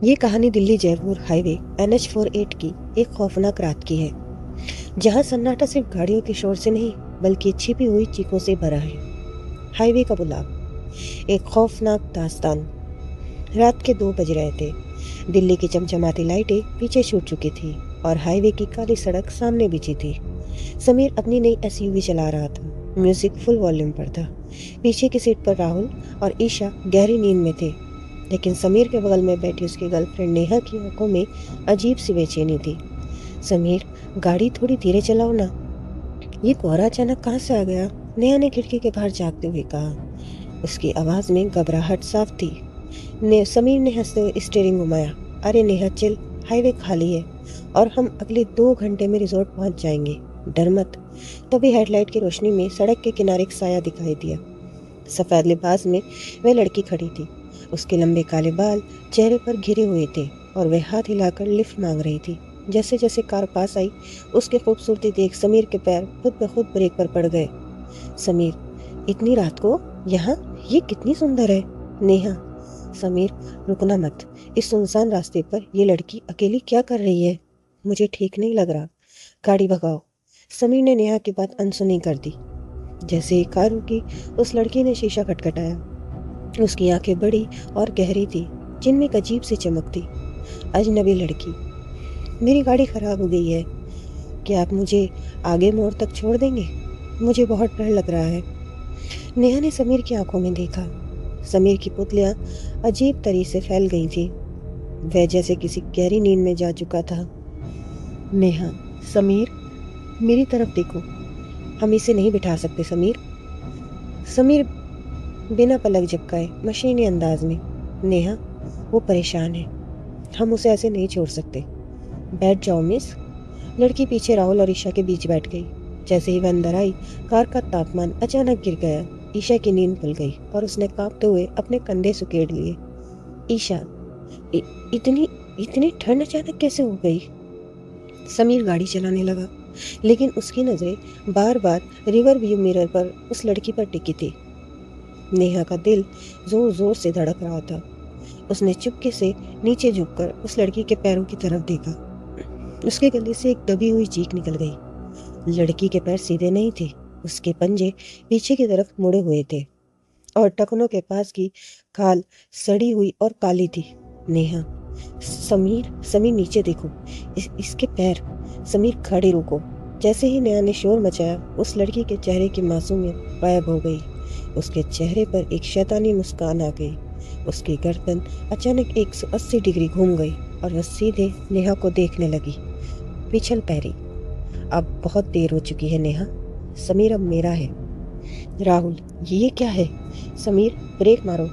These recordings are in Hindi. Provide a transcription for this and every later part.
ये कहानी दिल्ली जयपुर हाईवे NH48 की एक खौफनाक रात की है, जहां सन्नाटा सिर्फ गाड़ियों के शोर से नहीं बल्कि छिपी हुई चीखों से भरा है। हाईवे का बुलावा, एक खौफनाक दास्तान। रात के 2 बज रहे थे। दिल्ली की चमचमाती लाइटें पीछे छूट चुकी थी और हाईवे की काली सड़क सामने बिछी थी। समीर अपनी नई SUV चला रहा था। म्यूजिक फुल वॉल्यूम पर था। पीछे की सीट पर राहुल और ईशा गहरी नींद में थे, लेकिन समीर के बगल में बैठी उसकी गर्लफ्रेंड नेहा की आंखों में अजीब सी बेचैनी थी। समीर, गाड़ी थोड़ी धीरे चलाओ ना। ये कोहरा अचानक कहाँ से आ गया? नेहा ने खिड़की के बाहर झांकते हुए कहा। उसकी आवाज में घबराहट साफ थी। समीर ने हंसते हुए स्टीयरिंग घुमाया। अरे नेहा चिल, हाईवे खाली है और हम अगले 2 घंटे में रिजॉर्ट पहुंच जाएंगे। डर मत। तभी हेडलाइट की रोशनी में सड़क के किनारे एक साया दिखाई दिया। सफेद लिबास में वह लड़की खड़ी थी। उसके लंबे काले बाल चेहरे पर घिरे हुए थे और वह हाथ हिलाकर लिफ्ट मांग रही थी। जैसे जैसे कार पास आई, उसकी खूबसूरती देख समीर के पैर खुद ब खुद ब्रेक पर पड़ गए। समीर, इतनी रात को यहाँ? ये कितनी सुंदर है। नेहा। समीर, रुकना मत। इस सुनसान रास्ते पर ये लड़की अकेली क्या कर रही है? मुझे ठीक नहीं लग रहा। गाड़ी भगाओ। समीर ने नेहा की बात अनसुनी कर दी। जैसे ही कार रुकी, उस लड़की ने शीशा खटखटाया। उसकी आंखें बड़ी और गहरी थी, जिनमें एक अजीब सी चमक थी। अजनबी लड़की। मेरी गाड़ी खराब हो गई है, क्या आप मुझे आगे मोड़ तक छोड़ देंगे? मुझे बहुत डर लग रहा है। नेहा ने समीर की आंखों में देखा। समीर की पुतलियां अजीब तरीके से फैल गई थी। वह जैसे किसी गहरी नींद में जा चुका था। नेहा। समीर, मेरी तरफ देखो। हम इसे नहीं बिठा सकते समीर। समीर बिना पलक झपकाए मशीनी अंदाज में। नेहा, वो परेशान है, हम उसे ऐसे नहीं छोड़ सकते। बैठ जाओ मिस। लड़की पीछे राहुल और ईशा के बीच बैठ गई। जैसे ही वह अंदर आई, कार का तापमान अचानक गिर गया। ईशा की नींद खुल गई और उसने कांपते हुए अपने कंधे सुकेड़ लिए। ईशा, इ, इतनी इतनी ठंड अचानक कैसे हो गई? समीर गाड़ी चलाने लगा, लेकिन उसकी नजरें बार बार रिवर व्यू मिरर पर उस लड़की पर टिकी थी। नेहा का दिल जोर जोर से धड़क रहा था। उसने चुपके से नीचे झुककर उस लड़की के पैरों की तरफ देखा। उसके गले से एक दबी हुई चीख निकल गई। लड़की के पैर सीधे नहीं थे, उसके पंजे पीछे की तरफ मुड़े हुए थे और टखनों के पास की खाल सड़ी हुई और काली थी। नेहा। समीर, समीर नीचे देखो। इसके पैर। समीर, खड़े रुको। जैसे ही नेहा ने शोर मचाया, उस लड़की के चेहरे की मासूमियत गायब हो गई। उसके चेहरे पर एक शैतानी मुस्कान आ गई। उसकी गर्दन अचानक 180 डिग्री घूम गई और वह सीधे नेहा को देखने लगी। पिछल पैरी। अब बहुत देर हो चुकी है नेहा। समीर अब मेरा है। राहुल, ये क्या है? समीर, ब्रेक मारो।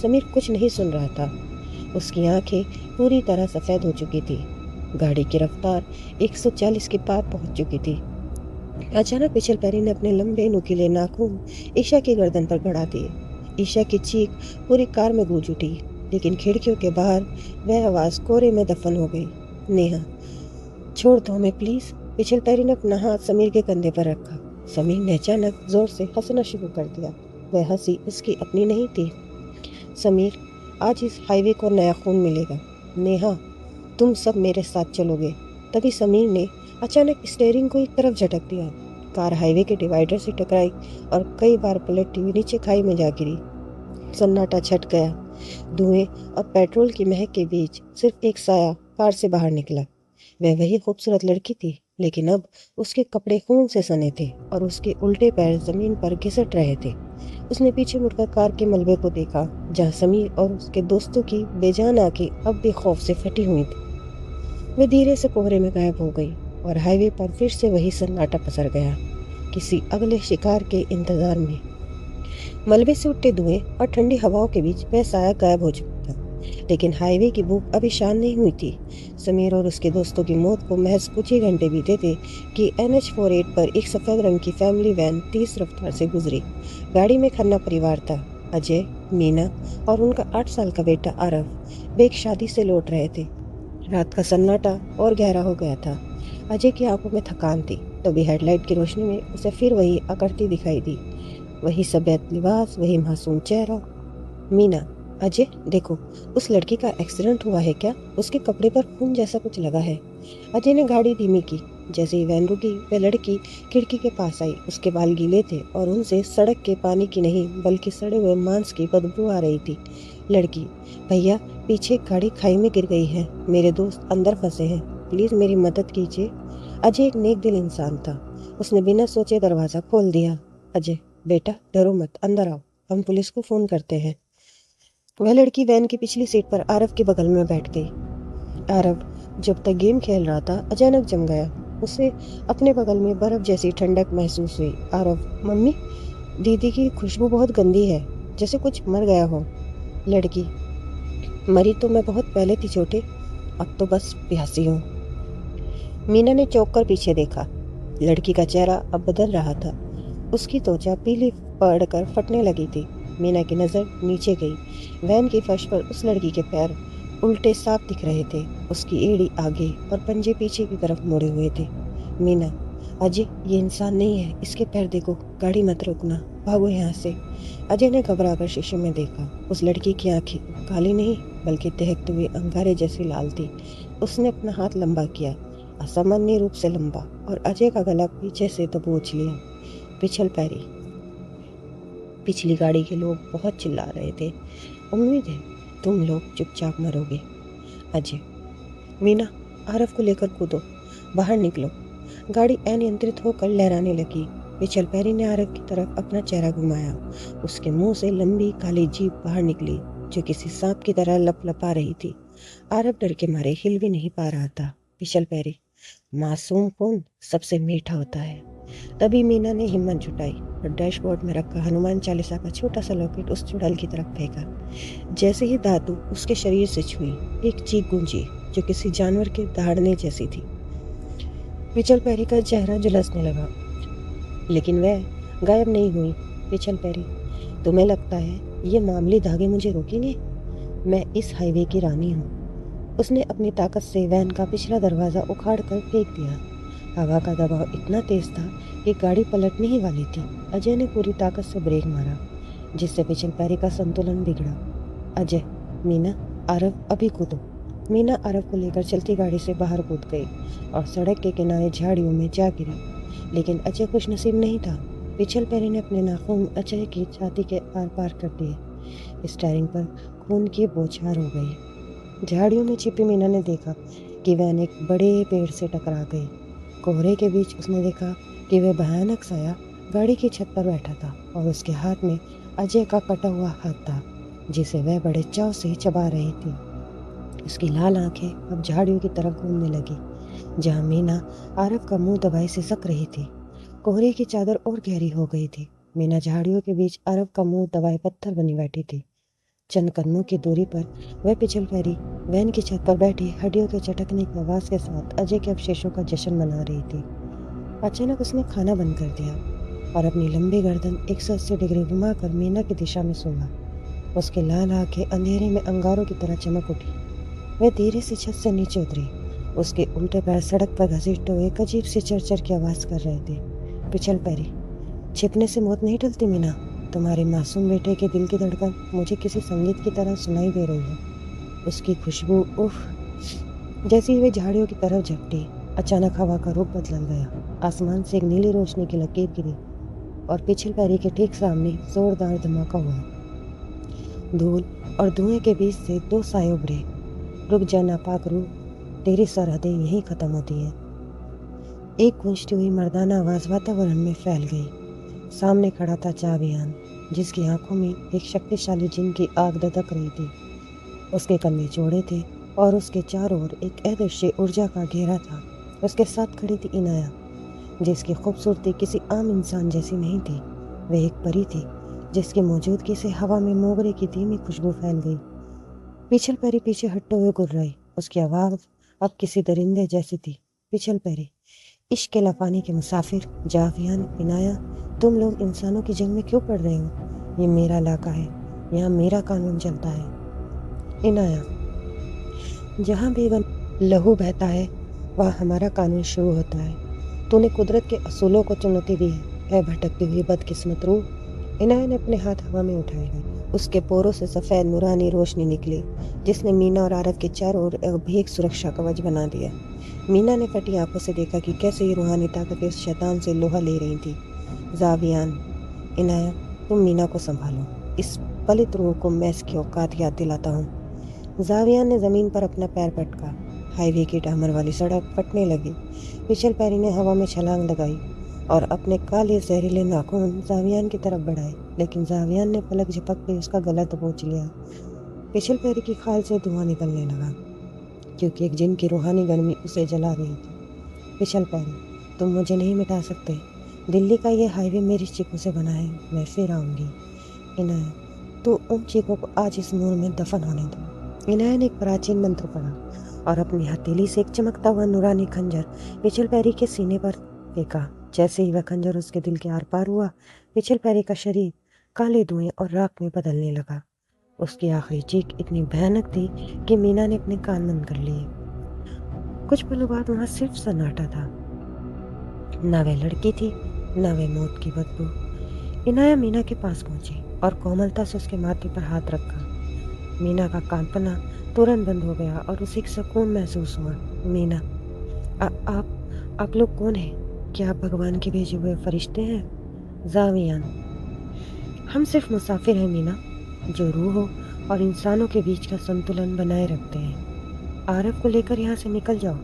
समीर कुछ नहीं सुन रहा था। उसकी आंखें पूरी तरह सफेद हो चुकी थी। गाड़ी की रफ्तार 140 के पार पहुंच चुकी थी। अचानक पिछल पैरी ने अपने लंबे नुकीले नाखून ईशा की गर्दन पर गड़ा दिए। ईशा की चीख पूरी कार में गूंज उठी, लेकिन खिड़कियों के बाहर वह आवाज कोहरे में दफन हो गई। नेहा, छोड़ दो हमें प्लीज। पिछल पैरी ने अपना हाथ समीर के कंधे पर रखा। समीर ने अचानक जोर से हंसना शुरू कर दिया। वह हंसी उसकी अपनी नहीं थी। समीर, आज इस हाईवे को नया खून मिलेगा। नेहा, तुम सब मेरे साथ चलोगे। तभी समीर ने अचानक स्टीयरिंग को एक तरफ झटक दिया। कार हाईवे के डिवाइडर से टकराई और कई बार पलटती हुई नीचे खाई में जा गिरी। सन्नाटा छट गया। धुएं और पेट्रोल की महक के बीच सिर्फ एक साया कार से बाहर निकला। वह वही खूबसूरत लड़की थी, लेकिन अब उसके कपड़े खून से सने थे और उसके उल्टे पैर जमीन पर घिसट रहे थे। उसने पीछे मुड़कर कार के मलबे को देखा, जहाँ समीर और उसके दोस्तों की बेजान आंखें अब भी खौफ से फटी हुई थी। वे धीरे से कोहरे में गायब हो गई और हाईवे पर फिर से वही सन्नाटा पसर गया, किसी अगले शिकार के इंतजार में। मलबे से उठते धुएं और ठंडी हवाओं के बीच वह साया गायब हो चुका था, लेकिन हाईवे की भूख अभी शांत नहीं हुई थी। समीर और उसके दोस्तों की मौत को महज कुछ ही घंटे बीते थे कि NH48 पर एक सफेद रंग की फैमिली वैन तेज रफ्तार से गुजरी। गाड़ी में खन्ना परिवार था। अजय, मीना और उनका 8 साल का बेटा आरव। वे एक शादी से लौट रहे थे। रात का सन्नाटा और गहरा हो गया था। अजय की आंखों में थकान थी। तभी हेडलाइट की रोशनी में उसे फिर वही आकृति दिखाई दी। वही सफेद लिबास, वही मासूम चेहरा। मीना, अजय देखो, उस लड़की का एक्सीडेंट हुआ है क्या? उसके कपड़े पर खून जैसा कुछ लगा है। अजय ने गाड़ी धीमी की। जैसे ही वैन रुकी, वह लड़की खिड़की के पास आई। उसके बाल गीले थे और उनसे सड़क के पानी की नहीं बल्कि सड़े हुए मांस की बदबू आ रही थी। लड़की, भैया पीछे एक गाड़ी खाई में गिर गई है, मेरे दोस्त अंदर फंसे हैं, प्लीज मेरी मदद कीजिए। अजय एक नेक दिल इंसान था। उसने बिना सोचे दरवाजा खोल दिया। अजय बेटा डरो मत, अंदर आओ, हम पुलिस को फोन करते हैं। वह लड़की वैन की पिछली सीट पर आरव के बगल में बैठ गई। आरव जब तक गेम खेल रहा था अचानक जम गया। उसे अपने बगल में बर्फ जैसी ठंडक महसूस हुई। आरव, मम्मी, दीदी की खुशबू बहुत गंदी है, जैसे कुछ मर गया हो। लड़की, मरी तो मैं बहुत पहले थी छोटे, अब तो बस प्यासी हूँ। मीना ने चौंक कर पीछे देखा। लड़की का चेहरा अब बदल रहा था। उसकी त्वचा पीली पड़कर फटने लगी थी। मीना की नज़र नीचे गई। वैन की फर्श पर उस लड़की के पैर उल्टे साफ दिख रहे थे। उसकी एड़ी आगे और पंजे पीछे की तरफ मुड़े हुए थे। मीना, अजय ये इंसान नहीं है, इसके पैर देखो, गाड़ी मत रोकना, भागो यहाँ से। अजय ने घबराकर शीशे में देखा। उस लड़की की आंखें काली नहीं बल्कि दहकते हुए अंगारे जैसी लाल थी। उसने अपना हाथ लंबा किया, असामान्य रूप से लंबा, और अजय का गला पीछे से दबोच लिया। पिछल पैरी। पिछली गाड़ी के लोग बहुत चिल्ला रहे थे। उम्मीद है तुम लोग चुपचाप मरोगे। अजय, मीना, आरव को लेकर कूदो, बाहर निकलो। गाड़ी अनियंत्रित होकर लहराने लगी। पिछल पैरी ने आरव की तरफ अपना चेहरा घुमाया। उसके मुंह से लंबी काली जीभ बाहर निकली जो किसी सांप की तरह लपलपा रही थी। आरव डर के मारे हिल भी नहीं पा रहा था। पिछल पैरी, मासूम खून सबसे मीठा होता है। तभी मीना ने हिम्मत जुटाई और डैशबोर्ड में रखा हनुमान चालीसा का छोटा सा लॉकेट उस चुड़ैल की तरफ फेंका। जैसे ही धातु उसके शरीर से छुई, एक चीख गूंजी जो किसी जानवर के दहाड़ने जैसी थी। पिछल पैरी का चेहरा झुलसने लगा, लेकिन वह गायब नहीं हुई। पिछल पैरी, तुम्हें लगता है ये मामूली धागे मुझे रोकेंगे? मैं इस हाईवे की रानी हूँ। उसने अपनी ताकत से वैन का पिछला दरवाजा उखाड़ कर फेंक दिया। हवा का दबाव इतना तेज था कि गाड़ी पलटने ही वाली थी। अजय ने पूरी ताकत से ब्रेक मारा, जिससे पिछल पैरी का संतुलन बिगड़ा। अजय, मीना, आरव अभी कूदो। मीना आरव को लेकर चलती गाड़ी से बाहर कूद गई और सड़क के किनारे झाड़ियों में जा गिरी। लेकिन अजय खुशनसीब नहीं था। पिछल पैरी ने अपने नाखून अजय की छाती के आर पार कर दिए। स्टीयरिंग पर खून की बौछार हो गई। झाड़ियों में छिपी मीना ने देखा कि वैन एक बड़े पेड़ से टकरा गई। कोहरे के बीच उसने देखा कि वह भयानक साया गाड़ी की छत पर बैठा था और उसके हाथ में अजय का कटा हुआ हाथ था, जिसे वह बड़े चाव से चबा रही थी। उसकी लाल आंखें अब झाड़ियों की तरफ घूमने लगी, जहां मीना आरव का मुंह दबाए सिसक रही थी। कोहरे की चादर और गहरी हो गई थी। मीना झाड़ियों के बीच आरव का मुंह दबाए पत्थर बनी बैठी थी। चंद कदमों की दूरी पर वह पिछल पैरी वैन की छत पर बैठी हड्डियों के चटकने की आवाज के साथ अजय के अवशेषों का जश्न मना रही थी। अचानक उसने खाना बंद कर दिया और अपनी लंबी गर्दन 180 डिग्री घुमाकर मीना की दिशा में सूंघा। उसकी लाल आंखें अंधेरे में अंगारों की तरह चमक उठी। वह धीरे से छत से नीचे उतरी। उसके उल्टे पैर सड़क पर घसीटते हुए एक अजीब सी चरचर की आवाज कर रहे थे। पिछल पैरी, छिपने से मौत नहीं टलती मीना। तुम्हारे मासूम बेटे के दिल की धड़कन मुझे किसी संगीत की तरह सुनाई दे रही है। उसकी खुशबू, उफ। जैसे ही वे झाड़ियों की तरफ झपटी, अचानक हवा का रुख बदल गया। आसमान से एक नीली रोशनी की लकीर गिरी और पिछल पैरी के ठीक सामने जोरदार धमाका हुआ। धूल और धुएं के बीच से दो साए उभरे। रुक जा नापाक रूह, तेरी सरहदें यहीं खत्म होती हैं। एक गूंजती हुई मर्दाना आवाज वातावरण में फैल गई। सामने खड़ा था चाबियान, जिसकी आंखों में एक शक्तिशाली जिन की आग धधक रही थी। उसके कंधे चौड़े थे और उसके चारों ओर एक अदृश्य ऊर्जा का घेरा था। उसके साथ खड़ी थी इनाया, जिसकी खूबसूरती किसी आम इंसान जैसी नहीं थी। वह एक परी थी जिसकी मौजूदगी से हवा में मोगरे की धीमी खुशबू फैल गई। पिछल पैरी पीछे हटते हुए गुर्राई। उसकी आवाज अब किसी दरिंदे जैसी थी। पिछल पैरी, इश्क के लफाने के मुसाफिर, जावियान, इनाया, तुम लोग इंसानों की जंग में क्यों पड़ रहे हो? ये मेरा इलाका है, यहाँ मेरा कानून चलता है। इनाया, जहाँ बेगन लहू बहता है वहाँ हमारा कानून शुरू होता है। तूने कुदरत के असूलों को चुनौती दी है, भटकती हुई बदकिस्मत रूह। इनाया ने अपने हाथ हवा में उठाए उसके पोरों से सफ़ेद नूरानी रोशनी निकली, जिसने मीना और आरव के चारों ओर एक भीख सुरक्षा कवच बना दिया। मीना ने फटी आंखों से देखा कि कैसे ये रूहानी ताकतें उस शैतान से लोहा ले रही थी। जावियान, इनाया, तुम मीना को संभालो। इस पलित रूह को मैं इसकी औकात याद दिलाता हूँ। जावियान ने ज़मीन पर अपना पैर पटका। हाईवे की डामर वाली सड़क फटने लगी। पिछल पैरी ने हवा में छलांग लगाई और अपने काले जहरीले नाखून जावियान की तरफ बढ़ाए, लेकिन जावियान ने पलक झपकते उसका गला दबोच लिया। पिछल पैरी की खाल से धुआं निकलने लगा, क्योंकि एक जिन की रूहानी गर्मी उसे जला रही थी। पिछल पैरी, तुम मुझे नहीं मिटा सकते। दिल्ली का ये हाईवे मेरी चीखों से बना है। मैं फिर आऊँगी। इनाया, तो उन चीखों को आज इस नूर में दफन होने दो। इनाया ने एक प्राचीन मंत्र पढ़ा और अपनी हथेली से एक चमकता हुआ नूरानी खंजर पिछल पैरी के सीने पर फेंका। जैसे ही वह खंजर उसके दिल के आर पार हुआ, पिछल पैरी का शरीर काले धुएं और राख में बदलने लगा। उसकी आखिरी चीख इतनी भयानक थी कि मीना ने अपने कान बंद कर लिए। कुछ पलों बाद वहां सिर्फ सन्नाटा था। न वह लड़की थी, न वह मौत की बदबू। इनाया मीना के पास पहुंची और कोमलता से उसके माथे पर हाथ रखा। मीना का कांपना तुरंत बंद हो गया और उसे एक सुकून महसूस हुआ। मीना, आप लोग कौन हैं? क्या आप भगवान के भेजे हुए फरिश्ते हैं? जावियान, हम सिर्फ मुसाफिर हैं मीना, जो रूह और इंसानों के बीच का संतुलन बनाए रखते हैं। आरव को लेकर यहाँ से निकल जाओ,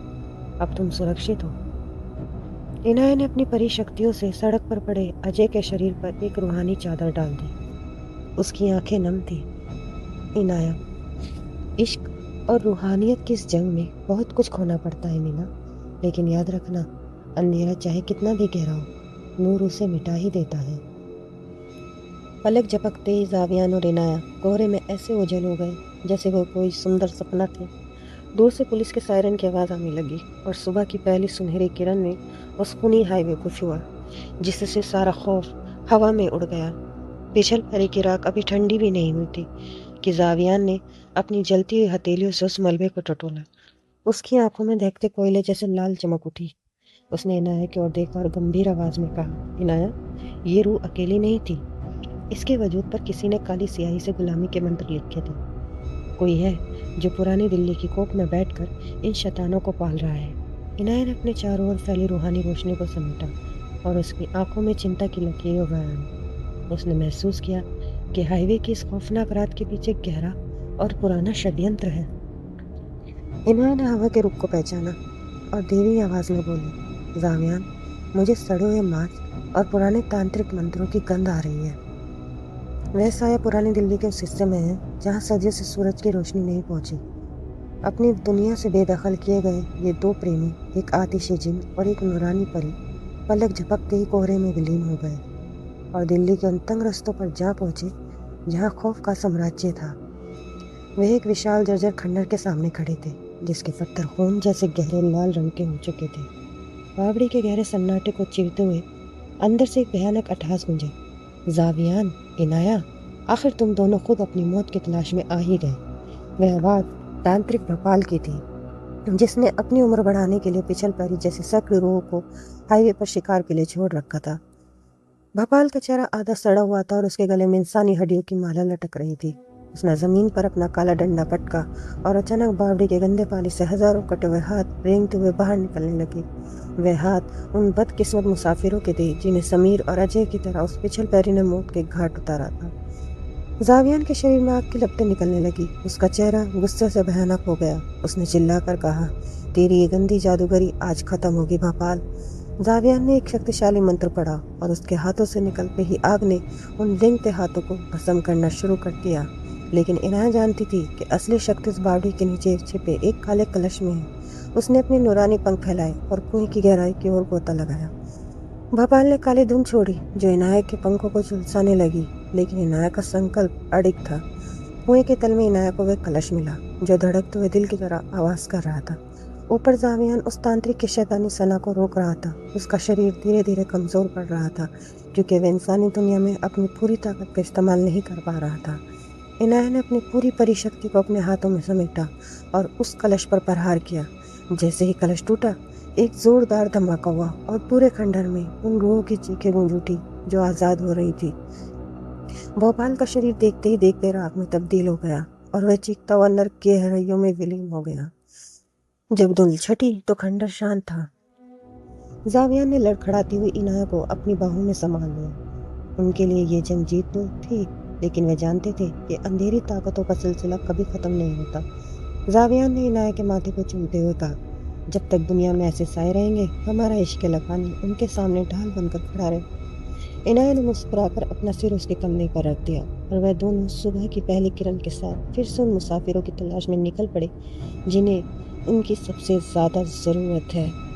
अब तुम सुरक्षित हो। इनाया ने अपनी परी शक्तियों से सड़क पर पड़े अजय के शरीर पर एक रूहानी चादर डाल दी। उसकी आंखें नम थी। इनाया, इश्क और रूहानियत की इस जंग में बहुत कुछ खोना पड़ता है मीना, लेकिन याद रखना, अंधेरा चाहे कितना भी गहरा हो, नूर उसे मिटा ही देता है। पलक झपकते ही जावियान और इनाया कोहरे में ऐसे ओझल हो गए जैसे वो कोई सुंदर सपना थे। दूर से पुलिस के सायरन की आवाज़ आने लगी और सुबह की पहली सुनहरी किरण ने उस खूनी हाईवे को छुआ, जिससे सारा खौफ हवा में उड़ गया। पिछल पैरी की राख अभी ठंडी भी नहीं हुई थी कि जावियान ने अपनी जलती हुई हथेलियों से उस मलबे को टटोला। उसकी आंखों में देखते कोयले जैसे लाल चमक उठी। उसने इनाया की ओर देखा और गंभीर आवाज में कहा, इनाया, ये रूह अकेली नहीं थी। इसके वजूद पर किसी ने काली स्याही से गुलामी के मंत्र लिखे थे। कोई है जो पुरानी दिल्ली की कोख में बैठकर इन शैतानों को पाल रहा है। इनाया ने अपने चारों ओर फैली रूहानी रोशनी को समेटा और उसकी आंखों में चिंता की लकीरें उभर आई। उसने महसूस किया कि हाईवे की इस खौफनाक रात के पीछे गहरा और पुराना षड्यंत्र है। इनाया ने हवा के रुख को पहचाना और धीमी आवाज में बोली, जावियान, मुझे सड़े हुए मांस और पुराने तांत्रिक मंत्रों की गंध आ रही है। वह साया पुरानी दिल्ली के उस हिस्से में है जहाँ सदियों से सूरज की रोशनी नहीं पहुंची। अपनी दुनिया से बेदखल किए गए ये दो प्रेमी, एक आतिशी जिन और एक नूरानी परी, पलक झपकते ही कोहरे में विलीन हो गए और दिल्ली के उन तंग रस्तों पर जा पहुंचे जहाँ खौफ का साम्राज्य था। वह एक विशाल जर्जर खंडर के सामने खड़े थे, जिसके पत्थर खून जैसे गहरे लाल रंग के हो चुके थे। बावड़ी के गहरे सन्नाटे को चीरते हुए अंदर से एक भयानक अट्टहास गूंजा, जावियान, इनाया, आखिर तुम दोनों खुद अपनी मौत की तलाश में आ ही गए। वह आवाज तांत्रिक भोपाल की थी, जिसने अपनी उम्र बढ़ाने के लिए पिछल पैरी जैसे सैकड़ों रूहों को हाईवे पर शिकार के लिए छोड़ रखा था। भोपाल का चेहरा आधा सड़ा हुआ था और उसके गले में इंसानी हड्डियों की माला लटक रही थी। उसने जमीन पर अपना काला डंडा पटका और अचानक बावड़ी के गंदे पानी से हजारों कटे हुए हाथ रेंगते हुए बाहर निकलने लगे। वह हाथ उन बदकिस्मत मुसाफिरों के थे जिन्हें समीर और अजय की तरह उस पिछल पैरी ने मौत के घाट उतारा था। जावियान के शरीर में आग की लपटें निकलने लगी। उसका चेहरा गुस्से से भयानक हो गया। उसने चिल्लाकर कहा, तेरी ये गंदी जादूगरी आज खत्म होगी भोपाल। जावियान ने एक शक्तिशाली मंत्र पढ़ा और उसके हाथों से निकलते ही आग ने उन रेंगते हाथों को भस्म करना शुरू कर दिया। लेकिन इनाया जानती थी कि असली शक्ति उस बावड़ी के नीचे छिपे एक काले कलश में है। उसने अपने नूरानी पंख फैलाए और कुएं की गहराई की ओर गोता लगाया। भोपाल ने काली धुन छोड़ी जो इनाया के पंखों को झुलसाने लगी, लेकिन इनाया का संकल्प अडिग था। कुएं के तल में इनाया को वह कलश मिला जो धड़कते हुए दिल की तरह आवाज कर रहा था। ऊपर जावियान उस तांत्रिक की शैतानी सना को रोक रहा था। उसका शरीर धीरे धीरे कमजोर पड़ रहा था क्योंकि वह इंसानी दुनिया में अपनी पूरी ताकत का इस्तेमाल नहीं कर पा रहा था। इनाया ने अपनी पूरी परिशक्ति को अपने हाथों में समेटा और उस कलश पर प्रहार किया। जैसे ही कलश टूटा, एक जोरदार धमाका हुआ और पूरे खंडर में उन रूहों की चीखें गूंज उठी जो आज़ाद हो रही थी। भोपाल का शरीर देखते ही देखते राख में तब्दील हो गया और वह चीखता हुआ नर्क के गहराइयों में विलीन हो गया। जब धुंध छटी तो खंडर शांत था। जाविया ने लड़खड़ाती हुई इनाया को अपनी बाहों में संभाल लिया। उनके लिए ये जंग जीत तो थी, लेकिन वे जानते थे कि अंधेरी ताकतों का सिलसिला कभी खत्म नहीं होता। जाविया ने इनाया के माथे को चूमते हुए कहा, जब तक दुनिया में ऐसे साए रहेंगे, हमारा इश्क लखानी उनके सामने ढाल बनकर खड़ा रहे। इनाया ने मुस्कुराकर अपना सिर उसके कंधे पर रख दिया और वह दोनों सुबह की पहली किरण के साथ फिर से उन मुसाफिरों की तलाश में निकल पड़े जिन्हें उनकी सबसे ज्यादा जरूरत है।